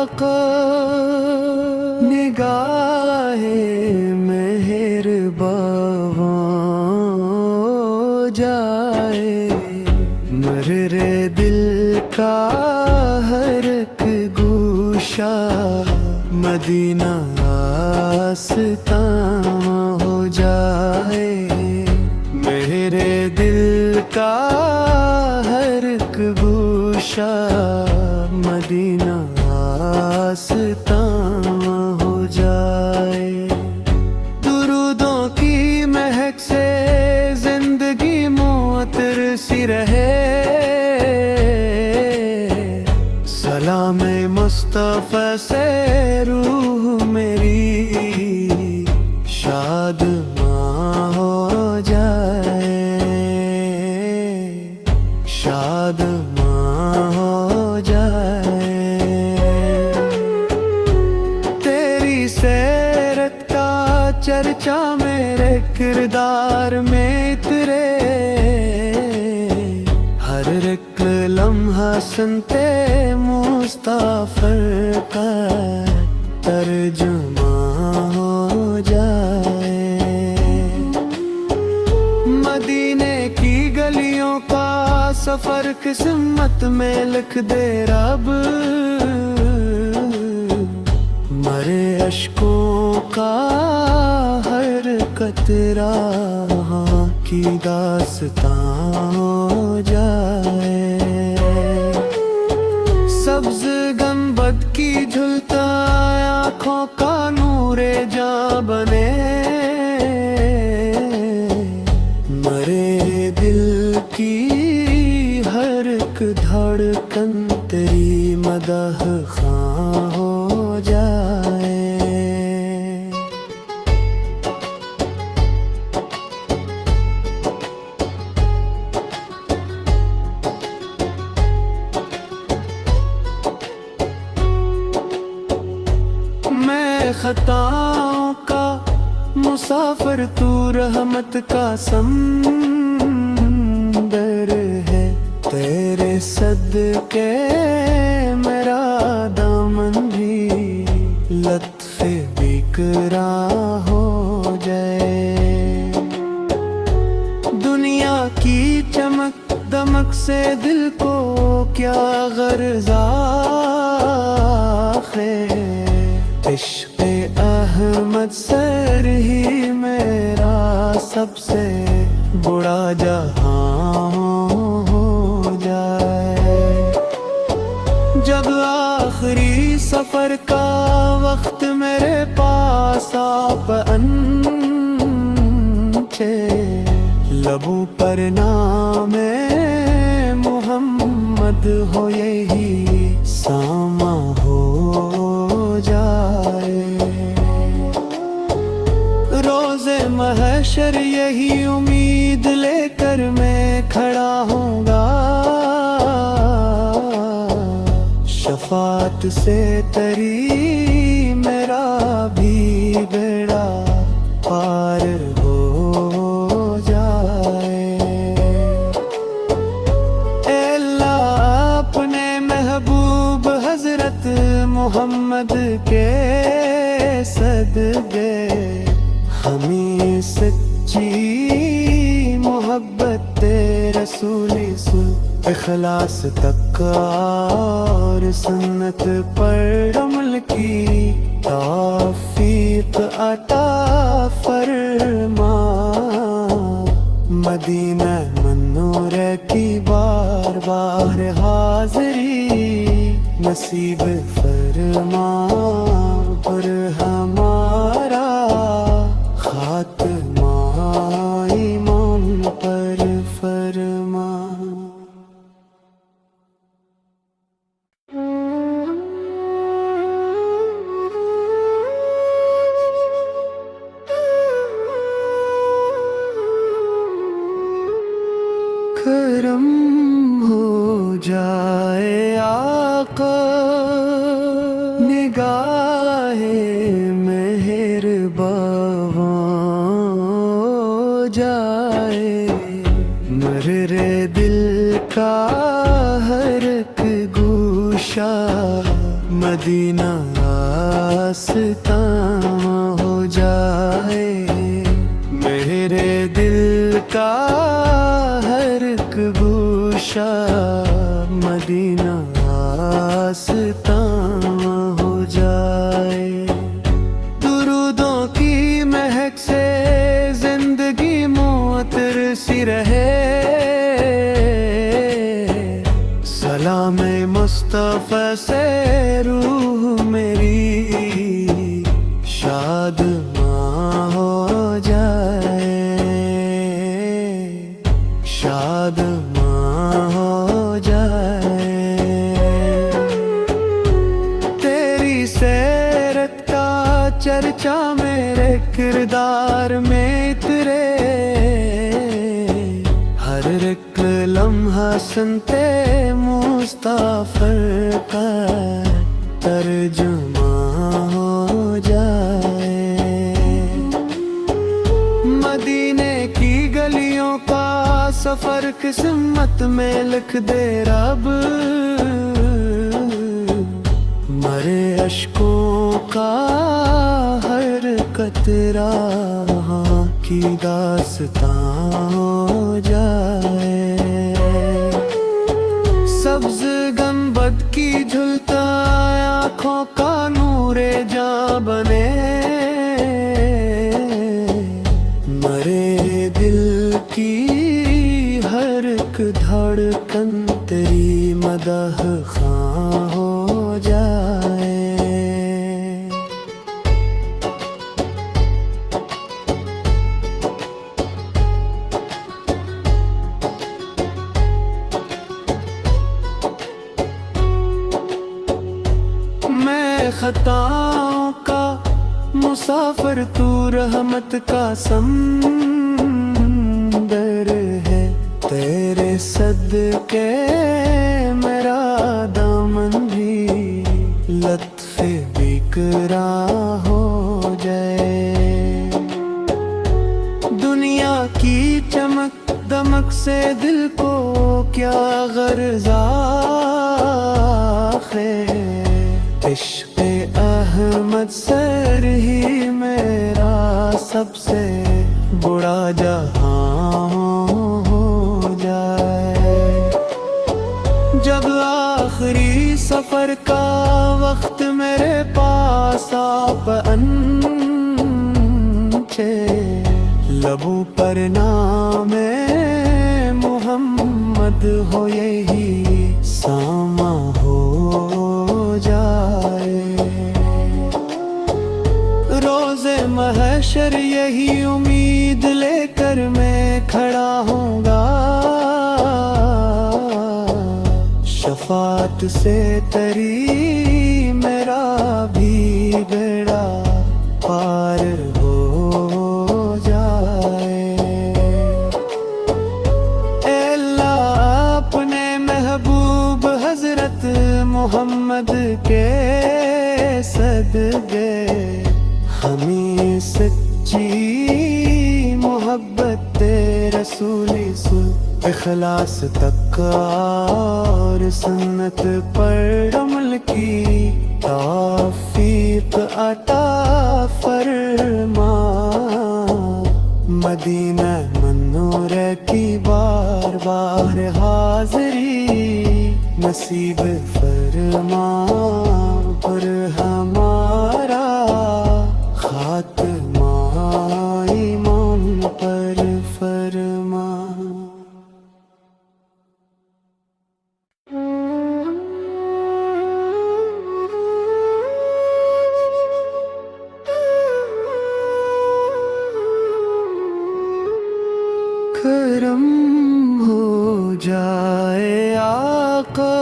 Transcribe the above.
आका निगाह मेहरबान जाए मर्रे दिल का हर एक गोशा मदीना आस्तां हो जाए मेरे दिल का हर एक गोशा मदीना आस्तां हो जाए दुरूदों की महक से जिंदगी मुअत्तर सी रहे सलाम मुस्तफा से रूह मेरी शादमां हो जाए शादमां हो जाए तेरी सीरत का चर्चा मेरे किरदार में इतरे हर एक लम्हा सुनते मुस्तफा का तर्जुमा हो जाए मदीने की गलियों का सफर किस्मत में लिख दे रब मरे अश्कों का हर कतरा की दास्तां हो जाए सब्ज गंबद की झुलता आँखों का नूरे जा बने मरे दिल की हर एक धड़कन तेरी मदह खां हो जाए खताओं का मुसाफिर तू रहमत का समंदर है तेरे सदके मेरा दामन भी लत्फ़े बिकरा हो जाए दुनिया की चमक दमक से दिल को क्या गर्ज़ा है इश्क़ अहमद सर ही मेरा सबसे बड़ा जहां हो जाए जब आखिरी सफर का वक्त मेरे पास आप पहुंचे लबों पर नामे मोहम्मद हो यही सामा हो जाए रोज़े महशर यही उम्मीद लेकर मैं खड़ा होऊंगा शफात से तेरी मेरा भी बेड़ा पार हो जाए अल्लाह अपने महबूब हजरत मोहम्मद के सदके हमें सच्ची मोहब्बत रसूली इखलास तक और सुन्नत पर अमल की तौफीक अता फरमा मदीना मनूर की बार बार हाज़री नसीब फरमा पर हमारा खात्मा ईमान पर फरमा करम हो जाए आका निगाह मेहरबान जाए मर्रे दिल का हर एक गोशा مدینہ آستاں ہو جائے، میرے دل کا ہر ایک گوشہ مدینہ آستاں ہو جائے۔ درودوں کی مہک سے زندگی معطر سی رہے، سلام مصطفیٰ سے روح میری شادماں ہو جائے، شادماں ہو جائے۔ تیری سیرت کا چرچا میرے کردار میں اترے، ہر ایک لمحہ سنتے مصطفیٰ کا ترجمہ ہو جائے۔ مدینے کی گلیوں کا سفر قسمت میں لکھ دے رب، مرے اشکوں کا ہر قطرہ کی داستاں ہو جائے۔ سبز گنبد کی جھلتا آنکھوں کا نور جاں بنے، مرے دل کی ہر ایک دھڑکن تیری مدح خواں ہو جائے۔ خطاؤں کا مسافر تو رحمت کا سمندر ہے، تیرے صدقے میرا دامن بھی لطف بیکراں ہو جائے۔ دنیا کی چمک دمک سے دل کو کیا غرض آخر، عشق احمد سر ہی میرا سب سے بڑا جہاں ہو جائے۔ جب آخری سفر کا وقت میرے پاس آپ انچے، لبوں پر نام محمد ہو یہی ساماں ہو جائے۔ روز محشر یہی امید لے کر میں کھڑا ہوں گا، شفاعت سے تری میرا بھی بیڑا پار ہو جائے۔ اے اللہ اپنے محبوب حضرت محمد کے صدقے ہمیں سچی محبت رسولی سن اخلاص تک اور سنت پر عمل کی توفیق عطا فرما۔ مدینہ منور کی بار بار حاضری نصیب فرما، پر ہمارا خاتمہ ایمان پر فرما۔ کرم ہو جائے آقا